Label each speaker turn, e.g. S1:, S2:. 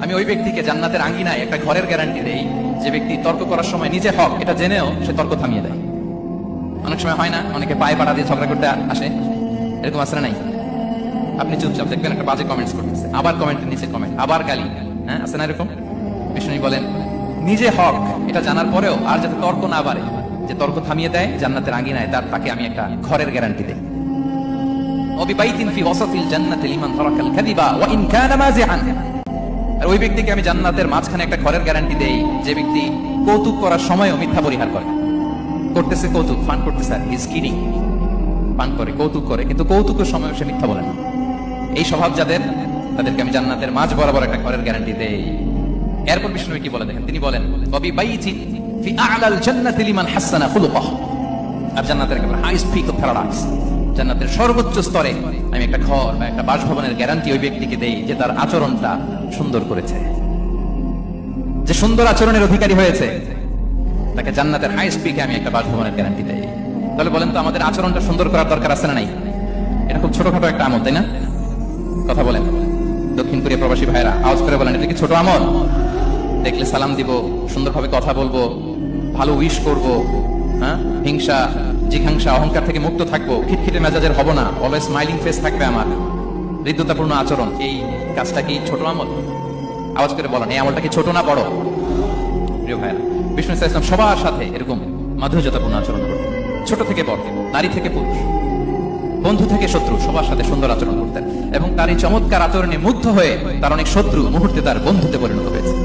S1: আমি ওই ব্যক্তিকে জান্নাতের আঙ্গিনায় একটা ঘরের গ্যারান্টি দেই যে ব্যক্তি তর্ক করার সময় নিজে হক এটা জেনেও সে তর্ক থামিয়ে দেয়। অনেক সময় হয় না, অনেকে পায়ে পাড়া দিয়ে ঝগড়া করতে আসে, এরকম আসলে নাই? আপনি চুপচাপ দেখবেন একটা বাজে কমেন্টস করতেছে, আবার কমেন্টের নিচে কমেন্ট, আবার গালি, হ্যাঁ আছে না এরকম? বিষ্ণু বলেন নিজে হক এটা জানার পরেও আর যাতে তর্ক না বাড়ে, যে তর্ক থামিয়ে দেয় জান্নাতের আঙ্গিনায় তাকে আমি একটা ঘরের গ্যারান্টি দেই। ওবিবাইতিন ফি ওয়াসাতিল জান্নাতি লিমান তারাকাল কাযিবা ওয়া ইন কানা মাযিহান। আর ওই ব্যক্তিকে আমি জান্নাতের মাঝখানে একটা ঘরের গ্যারান্টি দেই যে ব্যক্তি কৌতুক করার সময়ও মিথ্যা পরিহার করে। করতেছে কৌতুক, ফান করতেছে, আর ইজ কিডিং, পান করে, কৌতুক করে, কিন্তু কৌতুকের সময় সে মিথ্যা বলে না। এই স্বভাব যাদের, তাদেরকে আমি জান্নাতের মাঝ বরাবর একটা ঘরের গ্যারান্টি দেই। এরপর বিষ্ণু কি বলে দেখেন, তিনি বলেন ওবিবাইতিন ফি আ'লাল জান্নাতি লিমান হাসানা খুলুকাহু। আর জান্নাতের একেবারে হাইস্ট পিক অফ প্যারাডাইস, জান্নাতের সর্বোচ্চ স্তরে আমি একটা ঘর বা একটা বাসভবনের গ্যারান্টি ওই ব্যক্তিকে দেই যে তার আচরণটা সুন্দর করেছে, যে সুন্দর আচরণের অধিকারী হয়েছে, তাকে জান্নাতের হাইস্ট পিকে আমি একটা বাসভবনের গ্যারান্টি দেই। তাহলে বলেন তো আমাদের আচরণটা সুন্দর করার দরকার আছে না নাই? এটা খুব ছোটখাটো একটা আমল, তাই না? কথা বলেন দক্ষিণ কোরিয়া প্রবাসী ভাইরা, আওয়াজ করে বলেন এটা কি ছোট আমল? দেখলে সালাম দিব, সুন্দরভাবে কথা বলবো, ভালো উইশ করব, হ্যাঁ, হিংসা জিঘাংসা অহংকার থেকে মুক্ত থাকবো, খিটখিটে মেজাজের হব না, অলওয়েজ স্মাইলিং ফেস থাকবে আমার, হৃদ্যতাপূর্ণ আচরণ। এই কাজটা কি ছোট আমল? আওয়াজ করে বলেন এই আমলটা কি ছোট না বড়? প্রিয় ভাইরা, বিষ্ণু ইসলাম সবার সাথে এরকম মাধুর্যতাপূর্ণ আচরণ করতেন, ছোট থেকে বড়, নারী থেকে পুরুষ, বন্ধু থেকে শত্রু, সবার সাথে সুন্দর আচরণ করতেন। এবং তার এই চমৎকার আচরণে মুগ্ধ হয়ে তার অনেক শত্রু মুহূর্তে তার বন্ধুতে পরিণত হয়েছে।